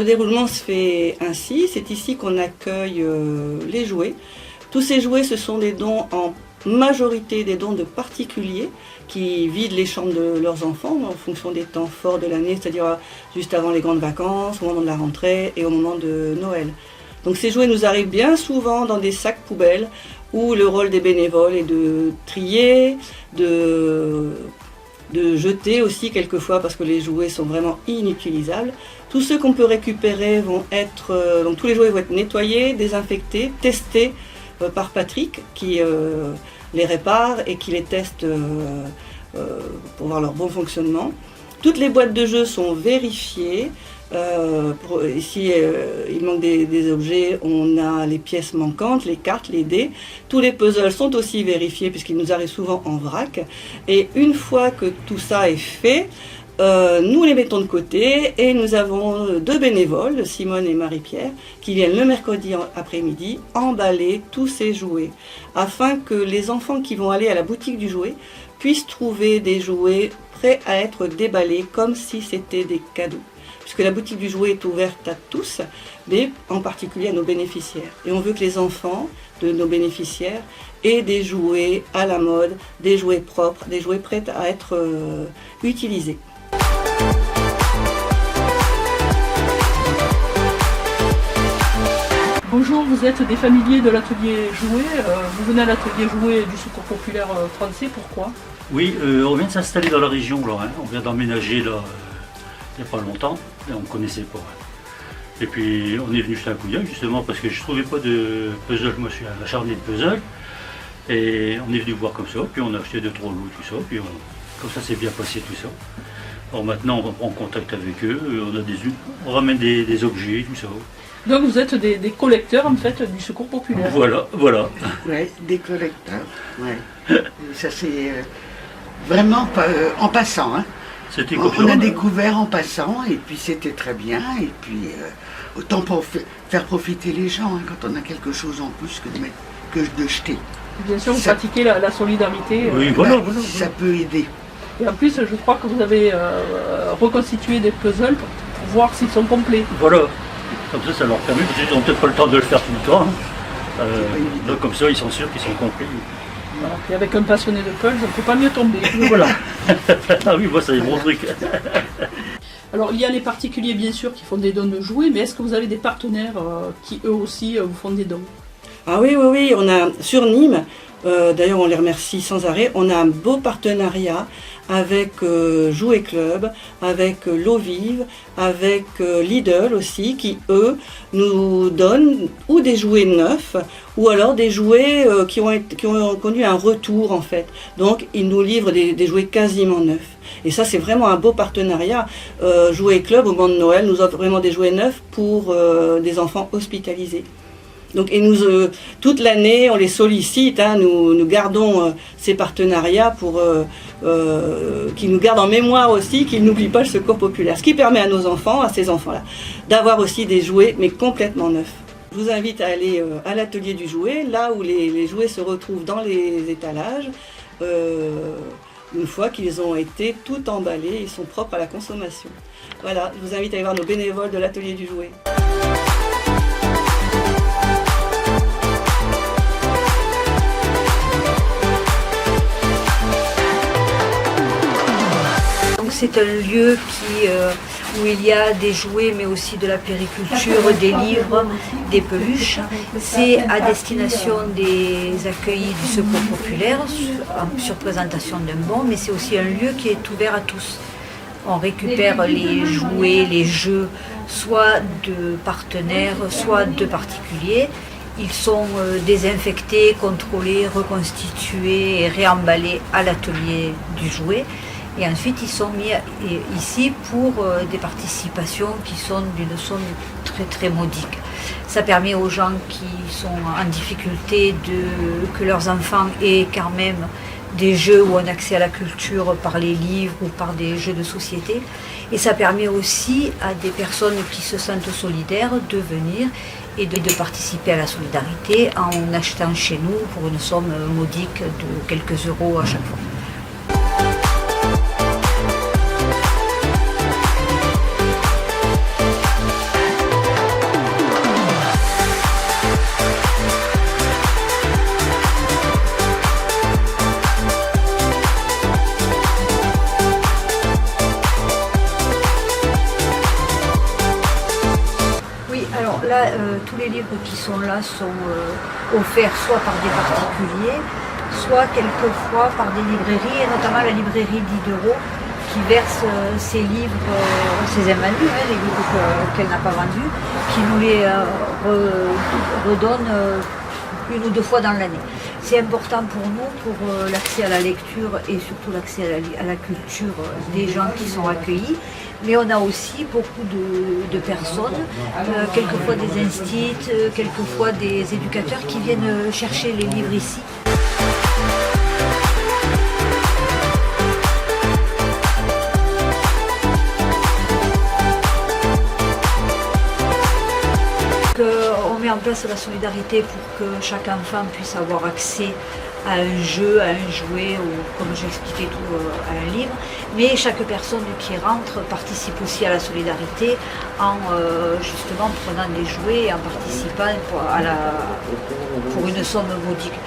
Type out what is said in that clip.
déroulement se fait ainsi. C'est ici qu'on accueille les jouets. Tous ces jouets, ce sont des dons en majorité des dons de particuliers qui vident les chambres de leurs enfants en fonction des temps forts de l'année, c'est-à-dire juste avant les grandes vacances, au moment de la rentrée et au moment de Noël. Donc ces jouets nous arrivent bien souvent dans des sacs poubelles où le rôle des bénévoles est de trier, de jeter aussi quelquefois parce que les jouets sont vraiment inutilisables. Tous ceux qu'on peut récupérer vont être, donc tous les jouets vont être nettoyés, désinfectés, testés par Patrick qui les répare et qui les teste pour voir leur bon fonctionnement. Toutes les boîtes de jeux sont vérifiées. Ici, il manque des objets, on a les pièces manquantes, les cartes, les dés. Tous les puzzles sont aussi vérifiés puisqu'ils nous arrivent souvent en vrac. Et une fois que tout ça est fait, nous les mettons de côté et nous avons 2 bénévoles, Simone et Marie-Pierre, qui viennent le mercredi après-midi emballer tous ces jouets afin que les enfants qui vont aller à la boutique du jouet puissent trouver des jouets prêts à être déballés comme si c'était des cadeaux. Puisque la boutique du jouet est ouverte à tous, mais en particulier à nos bénéficiaires. Et on veut que les enfants de nos bénéficiaires aient des jouets à la mode, des jouets propres, des jouets prêts à être utilisés. Bonjour, vous êtes des familiers de l'atelier Jouet. Vous venez à l'atelier Jouet du Secours Populaire français, pourquoi? Oui, on vient de s'installer dans la région, là, hein. On vient d'emménager là, il n'y a pas longtemps, et on ne connaissait pas. Et puis on est venu jeter un coup d'œil justement parce que je ne trouvais pas de puzzle, moi je suis un acharné de puzzle. Et on est venu voir comme ça, puis on a acheté 2-3 lots, tout ça, puis comme ça s'est bien passé tout ça. Alors maintenant on prend contact avec eux, on ramène des objets, tout ça. Donc vous êtes des collecteurs en fait du Secours Populaire. Voilà. Oui, des collecteurs. Ouais. Ça c'est vraiment pas, en passant. Hein. On a découvert en passant et puis c'était très bien. Et puis autant pour faire profiter les gens hein, quand on a quelque chose en plus que de jeter. Bien sûr, vous pratiquez la solidarité. Oui, voilà. Ça peut aider. Et en plus, je crois que vous avez reconstitué des puzzles pour voir s'ils sont complets. Voilà. Comme ça leur permet, parce qu'ils n'ont peut-être pas le temps de le faire tout le temps. Hein. Donc comme ça, ils sont sûrs qu'ils sont complets. Voilà. Et avec un passionné de puzzle, on ne peut pas mieux tomber. Voilà. Ah oui, moi, c'est un bon truc. Alors, il y a les particuliers, bien sûr, qui font des dons de jouets, mais est-ce que vous avez des partenaires qui, eux aussi, vous font des dons? Ah oui, on a sur Nîmes, d'ailleurs on les remercie sans arrêt, on a un beau partenariat avec Jouet Club, avec L'Eau Vive, avec Lidl aussi, qui eux nous donnent ou des jouets neufs, ou alors des jouets qui ont connu un retour en fait. Donc ils nous livrent des jouets quasiment neufs. Et ça c'est vraiment un beau partenariat. Jouet Club au moment de Noël nous offre vraiment des jouets neufs pour des enfants hospitalisés. Donc, et nous, toute l'année, on les sollicite, hein, nous gardons ces partenariats pour qu'ils nous gardent en mémoire aussi, qu'ils n'oublient pas le Secours Populaire. Ce qui permet à nos enfants, à ces enfants-là, d'avoir aussi des jouets, mais complètement neufs. Je vous invite à aller à l'atelier du jouet, là où les jouets se retrouvent dans les étalages. Une fois qu'ils ont été tout emballés, ils sont propres à la consommation. Voilà, je vous invite à aller voir nos bénévoles de l'atelier du jouet. C'est un lieu où il y a des jouets, mais aussi de la périculture, des livres, des peluches. C'est à destination des accueillis du Secours Populaire, sur présentation d'un bon, mais c'est aussi un lieu qui est ouvert à tous. On récupère les jouets, les jeux, soit de partenaires, soit de particuliers. Ils sont désinfectés, contrôlés, reconstitués et réemballés à l'atelier du jouet. Et ensuite, ils sont mis ici pour des participations qui sont d'une somme très très modique. Ça permet aux gens qui sont en difficulté que leurs enfants aient quand même des jeux où on a accès à la culture par les livres ou par des jeux de société. Et ça permet aussi à des personnes qui se sentent solidaires de venir et de participer à la solidarité en achetant chez nous pour une somme modique de quelques euros à chaque fois. sont-là sont offerts soit par des particuliers, soit quelquefois par des librairies, et notamment la librairie d'Iderot, qui verse ses livres, ses invendus, les livres qu'elle n'a pas vendus, qui nous les redonne une ou deux fois dans l'année. C'est important pour nous, pour l'accès à la lecture et surtout l'accès à la culture des gens qui sont accueillis. Mais on a aussi beaucoup de personnes, quelquefois des instituts, quelquefois des éducateurs qui viennent chercher les livres ici. On met en place la solidarité pour que chaque enfant puisse avoir accès à un jeu, à un jouet ou, comme j'expliquais tout, à un livre. Mais chaque personne qui rentre participe aussi à la solidarité en justement prenant des jouets et en participant pour une somme modique.